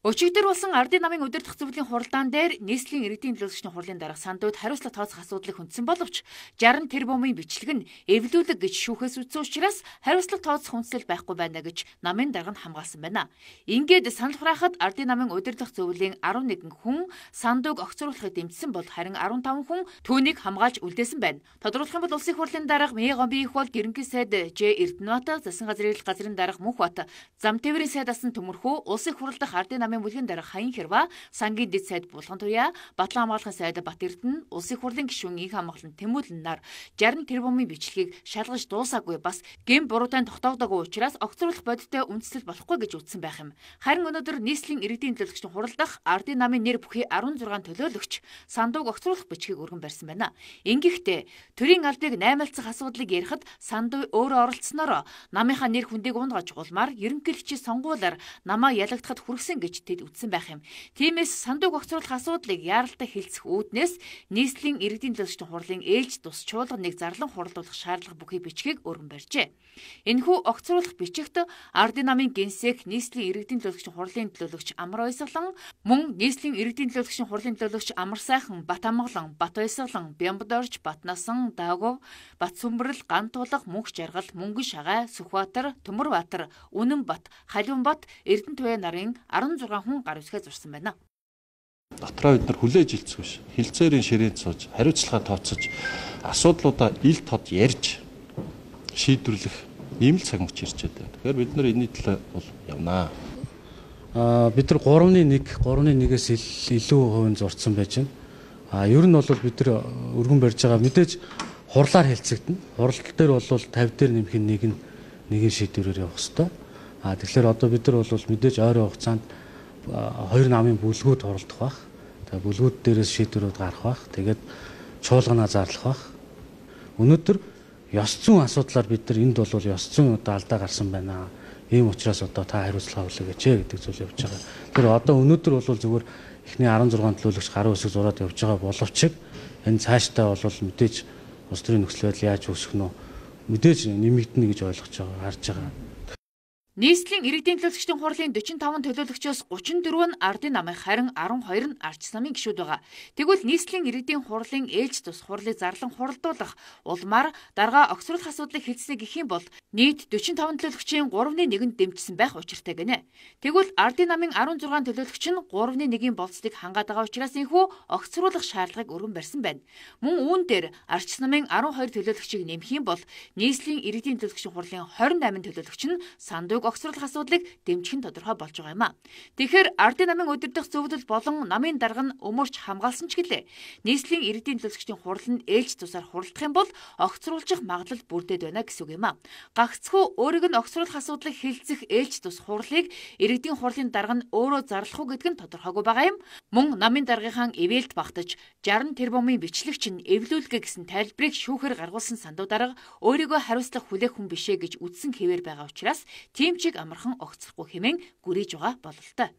Өчигдөр болсон Ардын намын удирдах зөвлөлийн хуралдаан дээр нийслэлийн иргэдийн төлөөлөгчдийн хурлын дарга сандууд хариуцлага тооцох асуудлыг хүндсэн боловч 60 тэрбумын бичлэг нь эвлүүлэг гэж шүүхээс үтсэн учраас хариуцлага тооцох хүнсэл байхгүй байна гэж намын дарга нь хамгаалсан байна. Ингээд санал хураахад Ардын намын удирдах зөвлөлийн 11 хүн сандууг огцруулахыг дэмжсэн бол харин 15 хүн түүнийг хамгаалж үлдээсэн байна. Тодорхойлох юм бол улсын хурлын дарга Мегомби их бол Гэрэнгийн сайд Ж Эрдэнэбат, засгийн газрын газрын дарга Мөнхбат, зам тээврийн сайд асан Төмөрхүү, улсын хурлдах Ардын намын бүлгийн дарга Хаян Хэрва, сангийн дэд сайд Булган Туяа, Батлан хамгаалахын сайд Бат Эрдэнэ, улсын хурлын гишүүн Инх хамгаалан Тэмүүлэн нар 60 тэрбумын бичлэгийг шалгаж дуусаагүй бас гэм буруутай тогтоогдоогүй учраас огцруулах бодиттой үндэслэл болохгүй гэж үздсэн байх юм. Харин өнөөдөр нийслэлийн иргэдийн төлөөлөгчдийн хуралдах Ардын намын нэр бүхий 16 төлөөлөгч сандууг огцруулах бичгийг өргөн барьсан байна. Ингэхдээ төрийн албыг наймаалцах асуудлыг ярихад сандуу өөрөө оролцсноор намынхаа нэр хүндийг унгаж улмаар ерөнхийлөгчийн сонгуулиар намаа ялагдахад хүргэсэн гэж тэд үздсэн байх юм. Тиймээс сандууг огцруулах асуудлыг яаралтай хэлцэх үүднээс нийслэлийн иргэдийн төлөөлөгчдийн хурлын ээлж тус чуулганыг зарлан хуралдуулах шаардлага бүхий бичгийг өргөн барьжээ. Энэхүү огцруулах бичигт Ардын намын генсек нийслэлийн иргэдийн төлөөлөгчдийн хурлын төлөөлөгч Амар Ойсголон, мөн нийслэлийн иргэдийн төлөөлөгчдийн хурлын төлөөлөгч Амар Сайхан, Бат Амгалан, Бат Ойсголон, Бямбдорж, Батнасан, Даагов, Бат Сүмбэрэл, Ган Тулах, Мөнх Жаргал, Мөнгөн Шагай, Сүхбаатар, Төмөрбаатар, Үнэнбат, Халиунбат, Эрдэнэ Туяа нарын 16 хүн гар үсгээ зурсан байна. Дотроо бид нар хүлээж хэлцэх биш. Хилцээрийн ширээнд сууж, хариуцлага тооцож, асуудлуудаа ил тод ярьж шийдвэрлэх ийм л цаг мөч ирж байна. Тэгэхээр бид нар энэний төлөө бол явнаа. Бид нар 3.1-ээс илүү хувийн зурцсан байж байна. Ер нь бол бид нар өргөн барьж байгаа мэдээж хурлаар хэлцэгдэнэ. Хурал дээр бол 50 дээр нэмэх нэгэн шийдвэрээр явах хэрэгтэй. Тэгэхээр одоо бид нар бол мэдээж ойрын хугацаанд хоёр намын бүлгүүд хуралдах байх. Тэгээ бүлгүүд дээрээс шийдвэрүүд гарах байх. Тэгээд чуулганаа зарлах байх. Өнөөдөр ёс зүйн асуудлаар бид нар энд бол ёс зүйн одоо алдаа гарсан байна. Ийм учраас одоо та хариуцлага хүлээгээч гэдэг зүйл явж байгаа. Тэр одоо өнөөдөр бол зүгээр эхний 16 төлөөлөгч гаруй үсэг зураад явж байгаа боловч энэ цаашдаа бол мэдээж улс төрийн нөхцөл байдал яаж үүсэх нь мэдээж нэмэгдэнэ гэж ойлгож байгаа, харж байгаа. Нийслэлийн иргэдийн төлөөлөгчдийн хурлын 45 төлөөлөгчөөс 34 нь Ардын намын харин 12 нь арч намын гишүүд байгаа. Тэгвэл нийслэлийн иргэдийн хурлын ээлж тус хурлыг зарлан хуралдуулах улмаар дарга огцруулах асуудлыг хэлснэ гэх юм бол нийт 45 төлөөлөгчийн 3/1-нд дэмжсэн байх учиртай гэнэ. Тэгвэл Ардын намын 16 төлөөлөгч нь 3/1-ийн болцлыг хангаад байгаа учраас энэхүү огцруулах шаардлагыг өргөн барьсан байна. Мөн үүн дээр арч намын 12 төлөөлөгчийг нэмэх юм бол нийслэлийн иргэдийн төлөөлөгчдийн хурлын 28 төлөөлөгч нь сандууг огцруулах асуудлыг дэмжих нь тодорхой болж байгаа юм а. Тэгэхээр Ардын намын удирдах зөвлөл болон намын дарга нь өмөрч хамгаалсан ч гэлээ. Нийслэлийн иргэдийн төлөөлөгчдийн хурал нь ээлж тусаар хуралдах юм бол огцруулах магадлал бүрдээд байна гэсэн үг юм а. Гагцхүү өөрийг нь огцруулах асуудлыг хэлцэх ээлж тус хурлыг иргэдийн хурлын дарга нь өөрөө зарлах уу гэдг нь тодорхойгүй байгаа юм. Мөн намын даргийнхаа ивэлд багтаж 60 тэрбумын бичлэгч нь эвлүүлгээ гэсэн тайлбарыг шүүхээр гаргуулсан сандуу дарга өөрийгөө хариуцлага хүлээх хүн бишээ гэж үздсэн хэвээр байгаа учраас тийм чиг амархан огцрохгүй хэмээн гүрийж байгаа бололтой.